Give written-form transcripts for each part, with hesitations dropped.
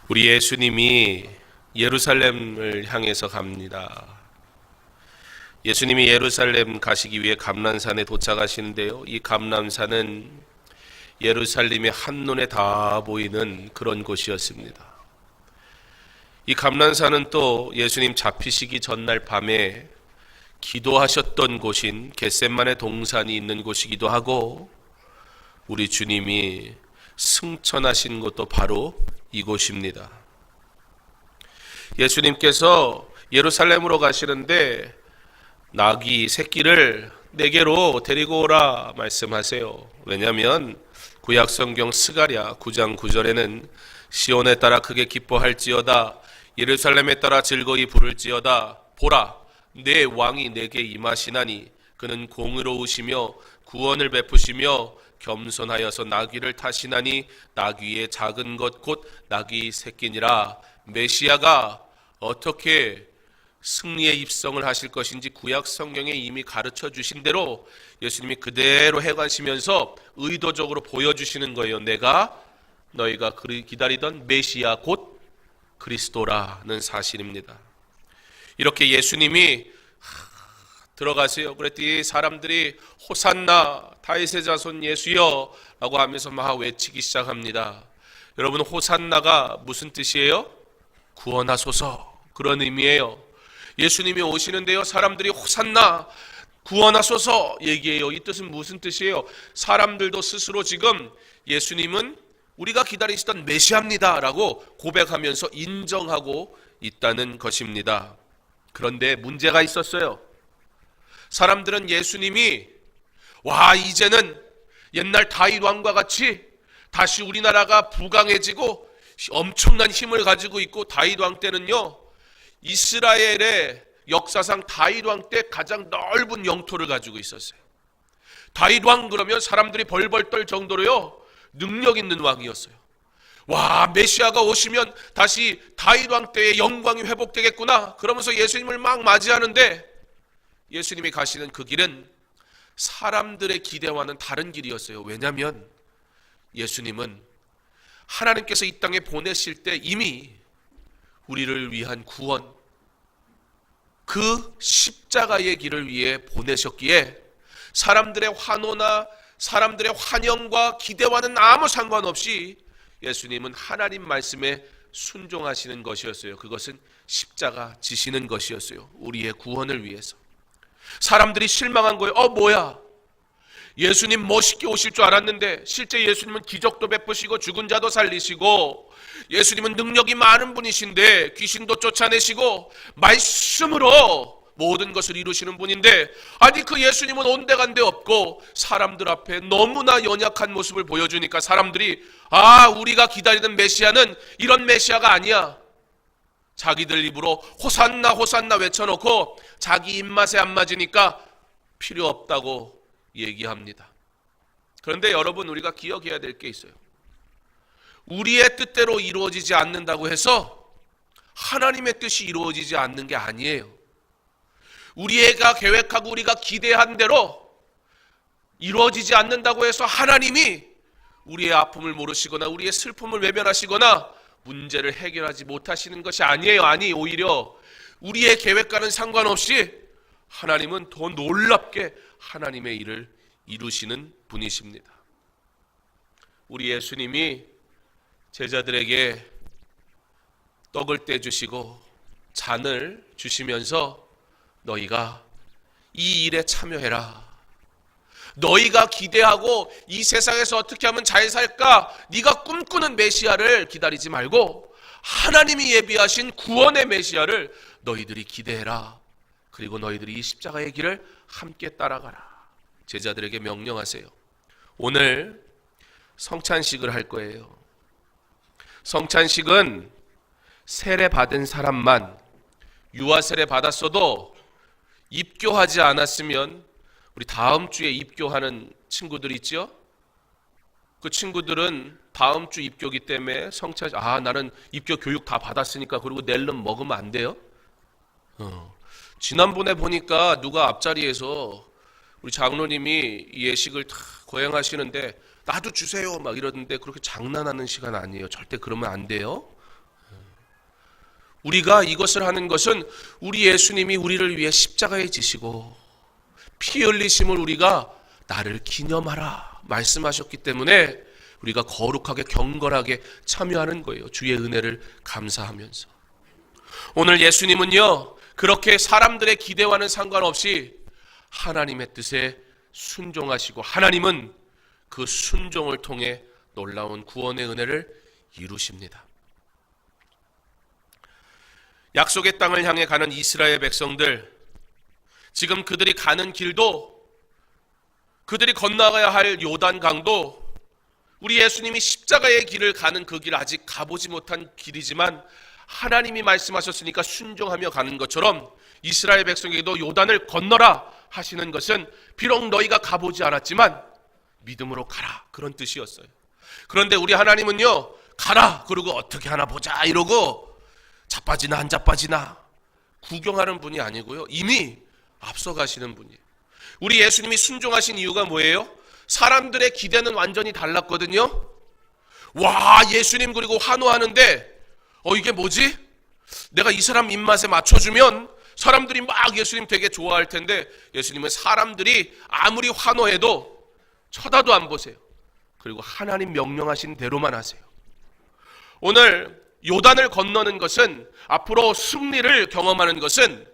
우리 예수님이 예루살렘을 향해서 갑니다. 예수님이 예루살렘 가시기 위해 감람산에 도착하시는데요. 이 감람산은 예루살렘의 한눈에 다 보이는 그런 곳이었습니다. 이 감람산은 또 예수님 잡히시기 전날 밤에 기도하셨던 곳인 겟세마네 동산이 있는 곳이기도 하고, 우리 주님이 승천하신 곳도 바로 이곳입니다. 예수님께서 예루살렘으로 가시는데 나귀 새끼를 내게로 데리고 오라 말씀하세요. 왜냐하면 구약성경 스가랴 9장 9절에는 시온에 따라 크게 기뻐할지어다, 예루살렘에 따라 즐거이 부를지어다, 보라 내 왕이 내게 임하시나니 그는 공의로우시며 구원을 베푸시며 겸손하여서 나귀를 타시나니 나귀의 작은 것 곧 나귀 새끼니라. 메시아가 어떻게 승리의 입성을 하실 것인지 구약 성경에 이미 가르쳐 주신 대로 예수님이 그대로 해가시면서 의도적으로 보여주시는 거예요. 내가 너희가 기다리던 메시아 곧 그리스도라는 사실입니다. 이렇게 예수님이 들어가세요 그랬더니 사람들이 호산나 다윗의 자손 예수여 라고 하면서 막 외치기 시작합니다. 여러분, 호산나가 무슨 뜻이에요? 구원하소서, 그런 의미예요. 예수님이 오시는데요, 사람들이 호산나 구원하소서 얘기해요. 이 뜻은 무슨 뜻이에요? 사람들도 스스로 지금 예수님은 우리가 기다리시던 메시아입니다 라고 고백하면서 인정하고 있다는 것입니다. 그런데 문제가 있었어요. 사람들은 예수님이 이제는 옛날 다윗 왕과 같이 다시 우리나라가 부강해지고 엄청난 힘을 가지고 있고, 다윗 왕 때는요 이스라엘의 역사상 다윗 왕 때 가장 넓은 영토를 가지고 있었어요. 다윗 왕 그러면 사람들이 벌벌 떨 정도로요 능력 있는 왕이었어요. 메시아가 오시면 다시 다윗 왕 때의 영광이 회복되겠구나 그러면서 예수님을 막 맞이하는데, 예수님이 가시는 그 길은 사람들의 기대와는 다른 길이었어요. 왜냐하면 예수님은 하나님께서 이 땅에 보내실 때 이미 우리를 위한 구원, 그 십자가의 길을 위해 보내셨기에 사람들의 환호나 사람들의 환영과 기대와는 아무 상관없이 예수님은 하나님 말씀에 순종하시는 것이었어요. 그것은 십자가 지시는 것이었어요. 우리의 구원을 위해서. 사람들이 실망한 거예요. 뭐야, 예수님 멋있게 오실 줄 알았는데 실제 예수님은 기적도 베푸시고 죽은 자도 살리시고, 예수님은 능력이 많은 분이신데 귀신도 쫓아내시고 말씀으로 모든 것을 이루시는 분인데, 아니 그 예수님은 온데간데 없고 사람들 앞에 너무나 연약한 모습을 보여주니까 사람들이 우리가 기다리던 메시아는 이런 메시아가 아니야. 자기들 입으로 호산나 호산나 외쳐놓고 자기 입맛에 안 맞으니까 필요 없다고 얘기합니다. 그런데 여러분, 우리가 기억해야 될 게 있어요. 우리의 뜻대로 이루어지지 않는다고 해서 하나님의 뜻이 이루어지지 않는 게 아니에요. 우리가 계획하고 우리가 기대한 대로 이루어지지 않는다고 해서 하나님이 우리의 아픔을 모르시거나 우리의 슬픔을 외면하시거나 문제를 해결하지 못하시는 것이 아니에요. 오히려 우리의 계획과는 상관없이 하나님은 더 놀랍게 하나님의 일을 이루시는 분이십니다. 우리 예수님이 제자들에게 떡을 떼주시고 잔을 주시면서 너희가 이 일에 참여해라. 너희가 기대하고 이 세상에서 어떻게 하면 잘 살까, 네가 꿈꾸는 메시아를 기다리지 말고 하나님이 예비하신 구원의 메시아를 너희들이 기대해라. 그리고 너희들이 이 십자가의 길을 함께 따라가라. 제자들에게 명령하세요. 오늘 성찬식을 할 거예요. 성찬식은 세례 받은 사람만, 유아 세례 받았어도 입교하지 않았으면 우리 다음 주에 입교하는 친구들 있죠? 그 친구들은 다음 주 입교기 때문에 나는 입교 교육 다 받았으니까 그리고 낼름 먹으면 안 돼요? 지난번에 보니까 누가 앞자리에서 우리 장로님이 예식을 다 거행하시는데 나도 주세요 막 이러는데, 그렇게 장난하는 시간 아니에요. 절대 그러면 안 돼요. 우리가 이것을 하는 것은 우리 예수님이 우리를 위해 십자가에 지시고 피 흘리심을 우리가 나를 기념하라 말씀하셨기 때문에 우리가 거룩하게 경건하게 참여하는 거예요. 주의 은혜를 감사하면서. 오늘 예수님은요, 그렇게 사람들의 기대와는 상관없이 하나님의 뜻에 순종하시고 하나님은 그 순종을 통해 놀라운 구원의 은혜를 이루십니다. 약속의 땅을 향해 가는 이스라엘 백성들, 지금 그들이 가는 길도, 그들이 건너가야 할 요단강도 우리 예수님이 십자가의 길을 가는 그 길 아직 가보지 못한 길이지만 하나님이 말씀하셨으니까 순종하며 가는 것처럼 이스라엘 백성에게도 요단을 건너라 하시는 것은 비록 너희가 가보지 않았지만 믿음으로 가라, 그런 뜻이었어요. 그런데 우리 하나님은요, 가라 그러고 어떻게 하나 보자 이러고 자빠지나 안 자빠지나 구경하는 분이 아니고요, 이미 앞서가시는 분이에요. 우리 예수님이 순종하신 이유가 뭐예요? 사람들의 기대는 완전히 달랐거든요. 와, 예수님 그리고 환호하는데 이게 뭐지? 내가 이 사람 입맛에 맞춰주면 사람들이 막 예수님 되게 좋아할 텐데 예수님은 사람들이 아무리 환호해도 쳐다도 안 보세요. 그리고 하나님 명령하신 대로만 하세요. 오늘 요단을 건너는 것은, 앞으로 승리를 경험하는 것은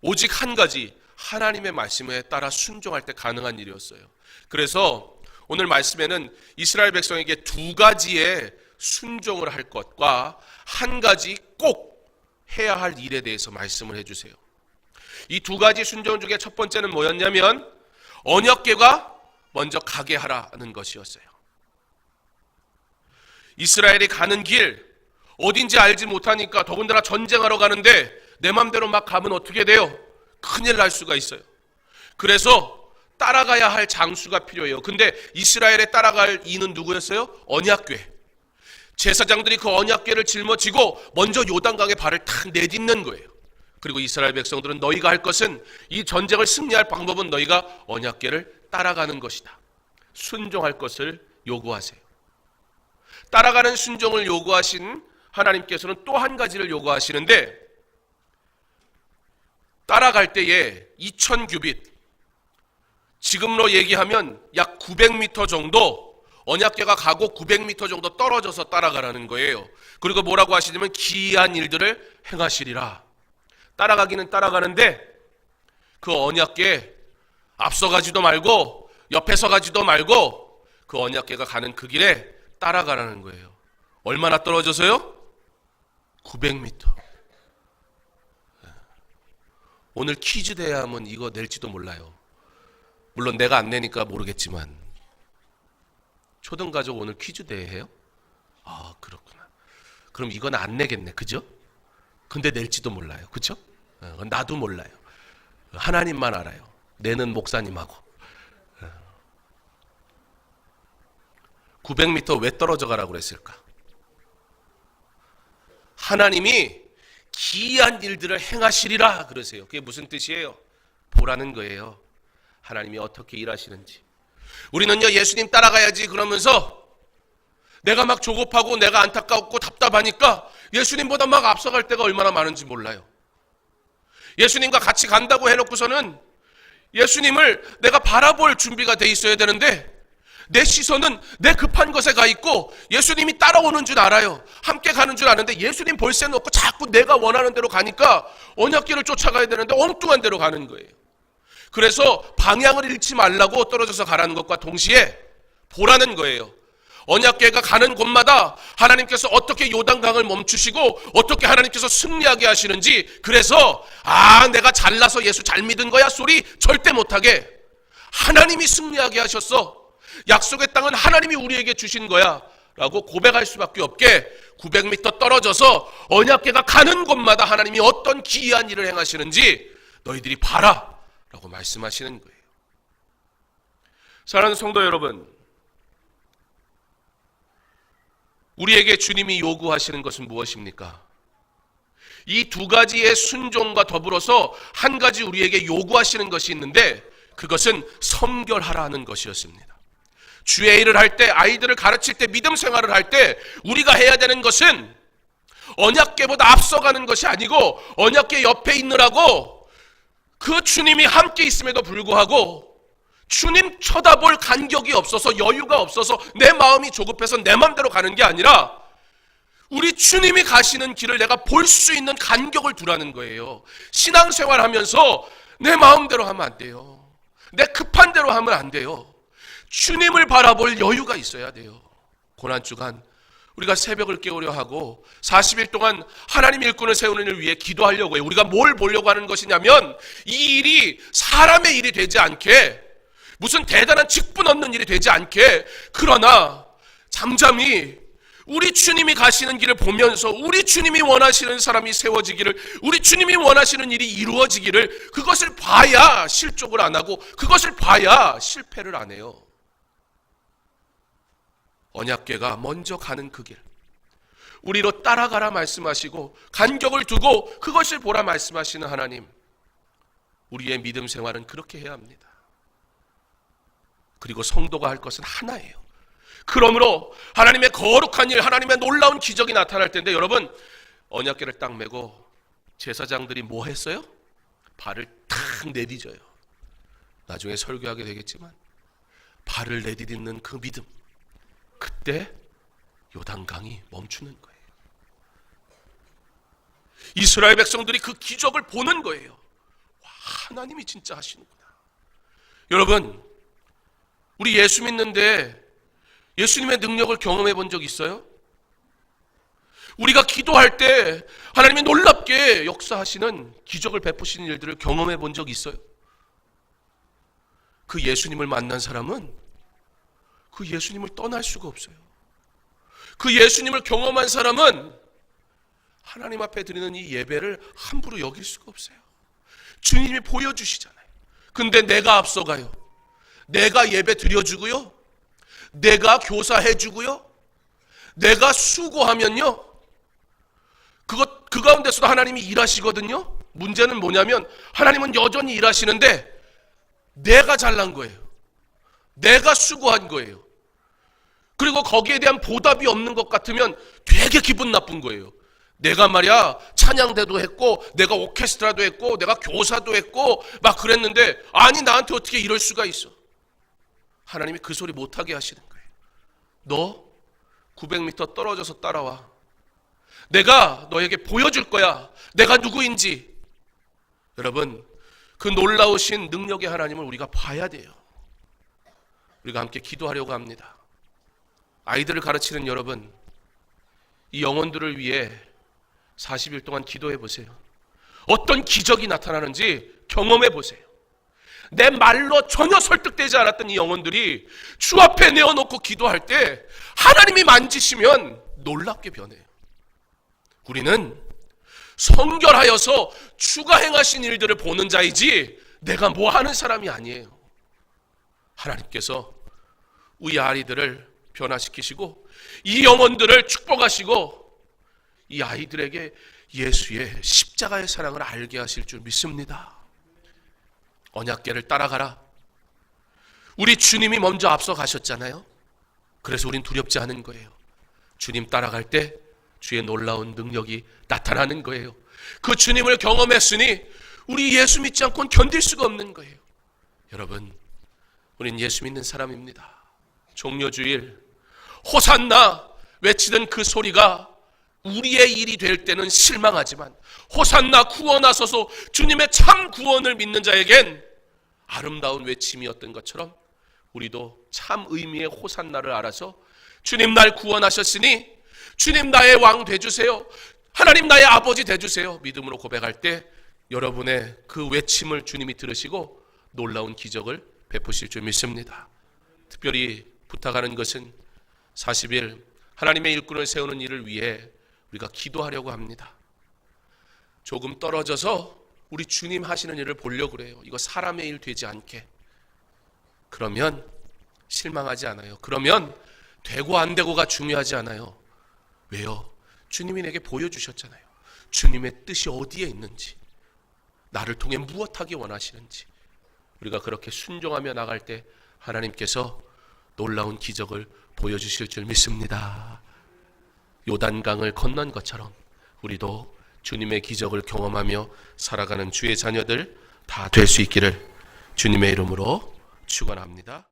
오직 한 가지, 하나님의 말씀에 따라 순종할 때 가능한 일이었어요. 그래서 오늘 말씀에는 이스라엘 백성에게 두 가지의 순종을 할 것과 한 가지 꼭 해야 할 일에 대해서 말씀을 해주세요. 이 두 가지 순종 중에 첫 번째는 뭐였냐면 언약궤가 먼저 가게 하라는 것이었어요. 이스라엘이 가는 길 어딘지 알지 못하니까, 더군다나 전쟁하러 가는데 내 맘대로 막 가면 어떻게 돼요? 큰일 날 수가 있어요. 그래서 따라가야 할 장수가 필요해요. 근데 이스라엘에 따라갈 이는 누구였어요? 언약궤. 제사장들이 그 언약궤를 짊어지고 먼저 요단강에 발을 탁 내딛는 거예요. 그리고 이스라엘 백성들은 너희가 할 것은, 이 전쟁을 승리할 방법은 너희가 언약궤를 따라가는 것이다. 순종할 것을 요구하세요. 따라가는 순종을 요구하신 하나님께서는 또 한 가지를 요구하시는데, 따라갈 때에 2000규빗, 지금으로 얘기하면 약 900m 정도, 언약궤가 가고 900m 정도 떨어져서 따라가라는 거예요. 그리고 뭐라고 하시냐면 기이한 일들을 행하시리라. 따라가기는 따라가는데 그 언약궤 앞서가지도 말고 옆에서 가지도 말고 그 언약궤가 가는 그 길에 따라가라는 거예요. 얼마나 떨어져서요? 900m. 오늘 퀴즈 대회 하면 이거 낼지도 몰라요. 물론 내가 안 내니까 모르겠지만. 초등가족 오늘 퀴즈 대회 해요? 아, 그렇구나. 그럼 이건 안 내겠네, 그죠? 근데 낼지도 몰라요, 그죠? 나도 몰라요. 하나님만 알아요. 내는 목사님하고. 900m 왜 떨어져 가라고 그랬을까? 하나님이 기이한 일들을 행하시리라 그러세요. 그게 무슨 뜻이에요? 보라는 거예요. 하나님이 어떻게 일하시는지. 우리는요, 예수님 따라가야지 그러면서 내가 막 조급하고 내가 안타깝고 답답하니까 예수님보다 막 앞서갈 때가 얼마나 많은지 몰라요. 예수님과 같이 간다고 해놓고서는 예수님을 내가 바라볼 준비가 돼 있어야 되는데 내 시선은 내 급한 것에 가 있고 예수님이 따라오는 줄 알아요. 함께 가는 줄 아는데 예수님 볼새 놓고 자꾸 내가 원하는 대로 가니까 언약궤를 쫓아가야 되는데 엉뚱한 대로 가는 거예요. 그래서 방향을 잃지 말라고 떨어져서 가라는 것과 동시에 보라는 거예요. 언약궤가 가는 곳마다 하나님께서 어떻게 요단강을 멈추시고 어떻게 하나님께서 승리하게 하시는지, 그래서 내가 잘나서 예수 잘 믿은 거야 소리 절대 못하게, 하나님이 승리하게 하셨어, 약속의 땅은 하나님이 우리에게 주신 거야 라고 고백할 수밖에 없게 900m 떨어져서 언약궤가 가는 곳마다 하나님이 어떤 기이한 일을 행하시는지 너희들이 봐라 라고 말씀하시는 거예요. 사랑하는 성도 여러분, 우리에게 주님이 요구하시는 것은 무엇입니까? 이 두 가지의 순종과 더불어서 한 가지 우리에게 요구하시는 것이 있는데 그것은 섬결하라는 것이었습니다. 주의 일을 할 때, 아이들을 가르칠 때, 믿음 생활을 할 때 우리가 해야 되는 것은 언약궤보다 앞서가는 것이 아니고 언약궤 옆에 있느라고 그 주님이 함께 있음에도 불구하고 주님 쳐다볼 간격이 없어서 여유가 없어서 내 마음이 조급해서 내 마음대로 가는 게 아니라 우리 주님이 가시는 길을 내가 볼 수 있는 간격을 두라는 거예요. 신앙생활 하면서 내 마음대로 하면 안 돼요. 내 급한 대로 하면 안 돼요. 주님을 바라볼 여유가 있어야 돼요. 고난주간 우리가 새벽을 깨우려 하고 40일 동안 하나님 일꾼을 세우는 일을 위해 기도하려고 해요. 우리가 뭘 보려고 하는 것이냐면 이 일이 사람의 일이 되지 않게, 무슨 대단한 직분 얻는 일이 되지 않게, 그러나 잠잠히 우리 주님이 가시는 길을 보면서 우리 주님이 원하시는 사람이 세워지기를, 우리 주님이 원하시는 일이 이루어지기를, 그것을 봐야 실족을 안 하고 그것을 봐야 실패를 안 해요. 언약궤가 먼저 가는 그 길, 우리로 따라가라 말씀하시고 간격을 두고 그것을 보라 말씀하시는 하나님, 우리의 믿음 생활은 그렇게 해야 합니다. 그리고 성도가 할 것은 하나예요. 그러므로 하나님의 거룩한 일, 하나님의 놀라운 기적이 나타날 텐데, 여러분 언약궤를 딱 메고 제사장들이 뭐 했어요? 발을 탁 내디뎌요. 나중에 설교하게 되겠지만 발을 내디디는 그 믿음, 그때 요단강이 멈추는 거예요. 이스라엘 백성들이 그 기적을 보는 거예요. 와, 하나님이 진짜 하시는구나. 여러분, 우리 예수 믿는데 예수님의 능력을 경험해 본 적 있어요? 우리가 기도할 때 하나님이 놀랍게 역사하시는, 기적을 베푸시는 일들을 경험해 본 적 있어요? 그 예수님을 만난 사람은 그 예수님을 떠날 수가 없어요. 그 예수님을 경험한 사람은 하나님 앞에 드리는 이 예배를 함부로 여길 수가 없어요. 주님이 보여주시잖아요. 근데 내가 앞서가요. 내가 예배 드려주고요, 내가 교사해주고요, 내가 수고하면요, 그 가운데서도 하나님이 일하시거든요. 문제는 뭐냐면 하나님은 여전히 일하시는데 내가 잘난 거예요. 내가 수고한 거예요. 그리고 거기에 대한 보답이 없는 것 같으면 되게 기분 나쁜 거예요. 내가 말이야 찬양대도 했고, 내가 오케스트라도 했고, 내가 교사도 했고 막 그랬는데, 아니 나한테 어떻게 이럴 수가 있어. 하나님이 그 소리 못하게 하시는 거예요. 너 900m 떨어져서 따라와. 내가 너에게 보여줄 거야, 내가 누구인지. 여러분, 그 놀라우신 능력의 하나님을 우리가 봐야 돼요. 우리가 함께 기도하려고 합니다. 아이들을 가르치는 여러분, 이 영혼들을 위해 40일 동안 기도해 보세요. 어떤 기적이 나타나는지 경험해 보세요. 내 말로 전혀 설득되지 않았던 이 영혼들이 주 앞에 내어놓고 기도할 때 하나님이 만지시면 놀랍게 변해요. 우리는 성결하여서 주가 행하신 일들을 보는 자이지 내가 뭐 하는 사람이 아니에요. 하나님께서 우리 아이들을 변화시키시고 이 영혼들을 축복하시고 이 아이들에게 예수의 십자가의 사랑을 알게 하실 줄 믿습니다. 언약궤를 따라가라. 우리 주님이 먼저 앞서 가셨잖아요. 그래서 우린 두렵지 않은 거예요. 주님 따라갈 때 주의 놀라운 능력이 나타나는 거예요. 그 주님을 경험했으니 우리 예수 믿지 않고는 견딜 수가 없는 거예요. 여러분, 우린 예수 믿는 사람입니다. 종려주일 호산나 외치던 그 소리가 우리의 일이 될 때는 실망하지만, 호산나 구원하소서, 주님의 참 구원을 믿는 자에겐 아름다운 외침이었던 것처럼 우리도 참 의미의 호산나를 알아서 주님 날 구원하셨으니 주님 나의 왕 되주세요, 하나님 나의 아버지 되주세요, 믿음으로 고백할 때 여러분의 그 외침을 주님이 들으시고 놀라운 기적을 베푸실 줄 믿습니다. 특별히 부탁하는 것은 40일 하나님의 일꾼을 세우는 일을 위해 우리가 기도하려고 합니다. 조금 떨어져서 우리 주님 하시는 일을 보려고 그래요. 이거 사람의 일 되지 않게. 그러면 실망하지 않아요. 그러면 되고 안 되고가 중요하지 않아요. 왜요? 주님이 내게 보여주셨잖아요. 주님의 뜻이 어디에 있는지, 나를 통해 무엇하기 원하시는지. 우리가 그렇게 순종하며 나갈 때 하나님께서 놀라운 기적을 보여주실 줄 믿습니다. 요단강을 건넌 것처럼 우리도 주님의 기적을 경험하며 살아가는 주의 자녀들 다 될 수 있기를 주님의 이름으로 축원합니다.